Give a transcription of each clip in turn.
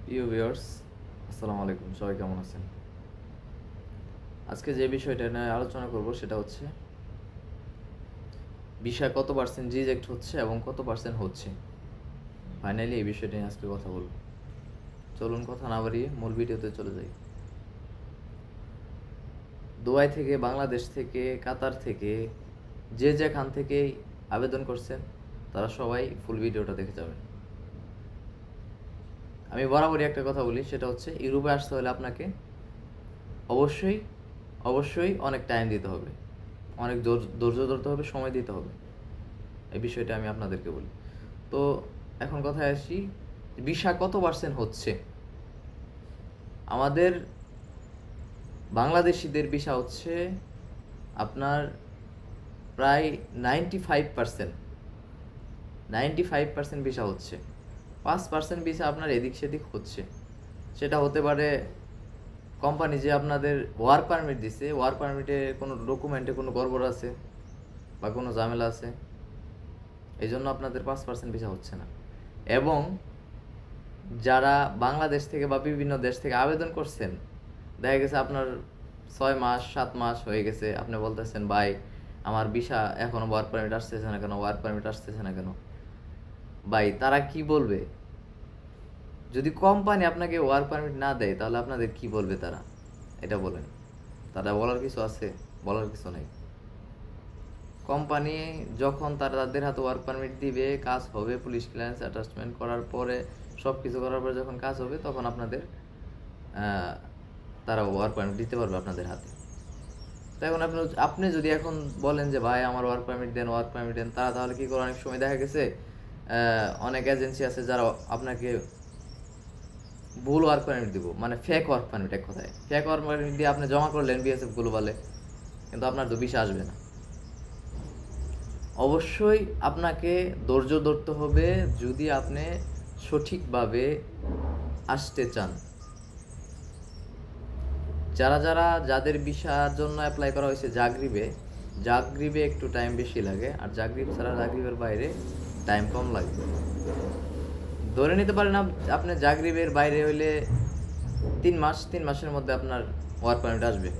প্রিয় ভিউয়ার্স, আসসালামু আলাইকুম। সবাই কেমন আছেন? আজকে যে বিষয়টা নিয়ে আলোচনা করব সেটা হচ্ছে ভিসা কত পার্সেন্ট রিজেক্ট হচ্ছে এবং কত পার্সেন্ট হচ্ছে। ফাইনালি এই বিষয়টা নিয়ে আজকে কথা বলব। চলুন কথা না বাড়িয়ে মূল ভিডিওতে চলে যাই। দুবাই থেকে, বাংলাদেশ থেকে, কাতার থেকে যে যেখান থেকেই আবেদন করছেন তারা সবাই ফুল ভিডিওটা দেখে যাবেন। আমি বরাবরই একটা কথা বলি, সেটা হচ্ছে ইউরোপে আসতে হলে আপনাকে অবশ্যই অবশ্যই অনেক টাইম দিতে হবে, অনেক ধৈর্য ধরতে হবে, সময় দিতে হবে। এই বিষয়টা আমি আপনাদেরকে বলি। তো এখন কথায় আসি, ভিসা কত পার্সেন্ট হচ্ছে। আমাদের বাংলাদেশিদের ভিসা হচ্ছে আপনার প্রায় 95%। 95% ভিসা হচ্ছে। 5% ভিসা আপনার এদিক সেদিক হচ্ছে। সেটা হতে পারে কোম্পানি যে আপনাদের ওয়ার্ক পারমিট দিছে, ওয়ার্ক পারমিটে কোনো ডকুমেন্টে কোনো গড়বড় আছে বা কোনো ঝামেলা আছে, এই জন্য আপনাদের 5% ভিসা হচ্ছে না। এবং যারা বাংলাদেশ থেকে বা বিভিন্ন দেশ থেকে আবেদন করছেন, দেখা গেছে আপনার 6 মাস 7 মাস হয়ে গেছে, আপনি বলতেছেন ভাই আমার ভিসা এখনো ওয়ার্ক পারমিট আসতেছে না কেন, ওয়ার্ক পারমিট আসতেছে না কেন। ভাই তারা কি বলবে? যদি কোম্পানি আপনাকে ওয়ার্ক পারমিট না দেয় তাহলে আপনাদের কি বলবে তারা? এটা বলেন। তারা বলার কিছু আছে? বলার কিছু নেই। কোম্পানি যখন তাদের হাতে ওয়ার্ক পারমিট দিবে, কাজ হবে, পুলিশ ক্লিয়ারেন্স অ্যাটাচমেন্ট করার পরে, সব কিছু করার পরে যখন কাজ হবে তখন আপনাদের তারা ওয়ার্ক পারমিট দিতে পারবে আপনাদের হাতে। তো এখন আপনি যদি এখন বলেন যে ভাই আমার ওয়ার্ক পারমিট দেন, ওয়ার্ক পারমিট দেন, তারা তাহলে কী করে? অনেক সময় দেখা গেছে অনেক এজেন্সি আছে যারা আপনাকে ভুল ওয়ার্ক পারমিট দিব, মানে ফেক ওয়ার্ক পারমিট, এক কথায় ফেক ওয়ার্ক পারমিট দিয়ে আপনি জমা করলেন বিএসএফ গ্লোবালে, কিন্তু আপনার তো ভিসা আসবে না। অবশ্যই আপনাকে ধৈর্য ধরতে হবে যদি আপনি সঠিকভাবে আসতে চান। যাদের ভিসার জন্য অ্যাপ্লাই করা হয়েছে জাগরিবে একটু টাইম বেশি লাগে, আর জাগরিব ছাড়া জাগরিবের বাইরে টাইম কম লাগে। ধরে নিতে পারেন আপনি জাগরিবের বাইরে হইলে 3 মাসের মধ্যে আপনার ওয়ার্ক পারমিট আসবে।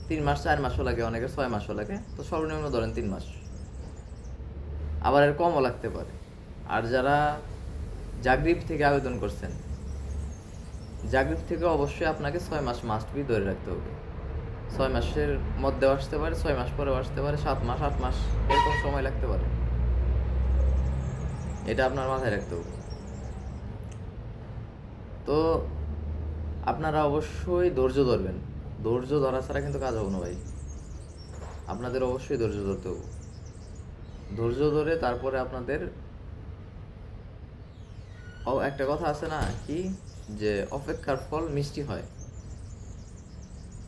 3 মাস 4 মাসও লাগে, অনেকে 6 মাসও লাগে, তো সর্বনিম্ন ধরেন 3 মাস, আবার এর কমও লাগতে পারে। আর যারা জাগরিব থেকে আবেদন করছেন, জাগরিব থেকে অবশ্যই আপনাকে 6 মাস মাস্ট বি ধরে রাখতে হবে। 6 মাসের মধ্যেও আসতে পারে, 6 মাস পরেও আসতে পারে, 7 মাস 8 মাস এরকম সময় লাগতে পারে। এটা আপনার মাথায় রাখতে হবে। তো আপনারা অবশ্যই ধৈর্য ধরবেন। ধৈর্য ধরা ছাড়া কিন্তু কাজ হবে না ভাই। আপনাদের অবশ্যই ধৈর্য ধরতে হবে। ধৈর্য ধরে তারপরে আপনাদের একটা কথা আছে না কি, যে অপেক্ষার ফল মিষ্টি হয়।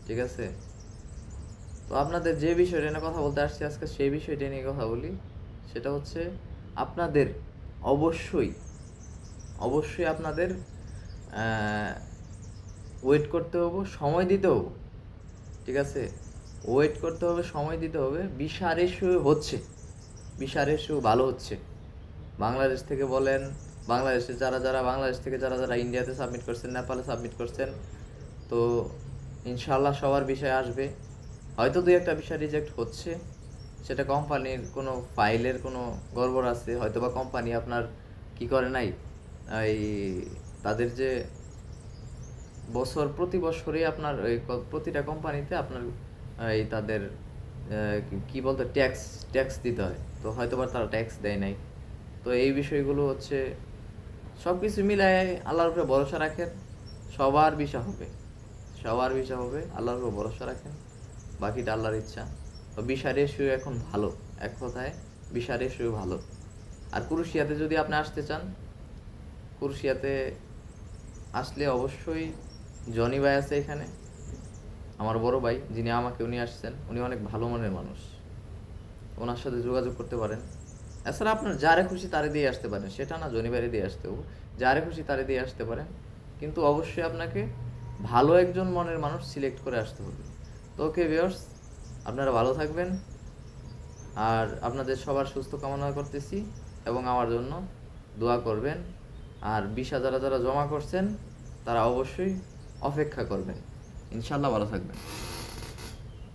ঠিক আছে? তো আপনাদের যে বিষয়টা নিয়ে কথা বলতে আসছি আজকে, সেই বিষয়টা নিয়ে কথা বলি। সেটা হচ্ছে আপনাদের অবশ্যই অবশ্যই আপনাদের ওয়েট করতে হবে, সময় দিতে হবে। ঠিক আছে? ওয়েট করতে হবে, সময় দিতে হবে। ভিসা রেশিও হচ্ছে, ভিসা রেশিও ভালো হচ্ছে। বাংলাদেশ থেকে বলেন, বাংলাদেশ থেকে যারা ইন্ডিয়াতে সাবমিট করছেন, নেপালে সাবমিট করছেন, তো ইনশাআল্লাহ সবার বিষয় আসবে। হয়তো 2-1টা বিষয় রিজেক্ট হচ্ছে, সেটা কোম্পানির কোনো ফাইলের কোনো গড়বড় আছে, হয়তো বা কোম্পানি আপনার কি করে নাই, এই তাদের যে প্রতি বছরই আপনার প্রতিটা কোম্পানিতে আপনার এই তাদের কি বলতো ট্যাক্স ট্যাক্স দিতে হয়, তো হয়তো বা তারা ট্যাক্স দেয় নাই। তো এই বিষয়গুলো হচ্ছে, সব কিছু মিলায় আল্লাহর উপরে ভরসা রাখেন, সবার ভিসা হবে, সবার ভিসা হবে, আল্লাহর উপর ভরসা রাখেন, বাকিটা আল্লাহর ইচ্ছা। তো ভিসা রেশিও এখন ভালো, এক কথায় ভিসা রেশিও ভালো। আর ক্রোয়েশিয়াতে যদি আপনি আসতে চান, ক্রোয়েশিয়াতে আসলে অবশ্যই জনি ভাই আছে এখানে, আমার বড় ভাই, যিনি আমাকে উনি আসছেন, উনি অনেক ভালো মনের মানুষ, ওনার সাথে যোগাযোগ করতে পারেন। এছাড়া আপনার যারে খুশি তারে দিয়ে আসতে পারেন, সেটা না জনি বাইরে দিয়ে আসতে হবে, যারে খুশি তারে দিয়ে আসতে পারেন, কিন্তু অবশ্যই আপনাকে ভালো একজন মনের মানুষ সিলেক্ট করে আসতে হবে। তো ওকে ভিউয়ার্স, আপনারা ভালো থাকবেন, আর আপনাদের সবার সুস্থ কামনা করতেছি, এবং আমার জন্য দোয়া করবেন। আর 20,000 যারা জমা করছেন তারা অবশ্যই অপেক্ষা করবেন। ইনশাল্লাহ ভালো থাকবেন।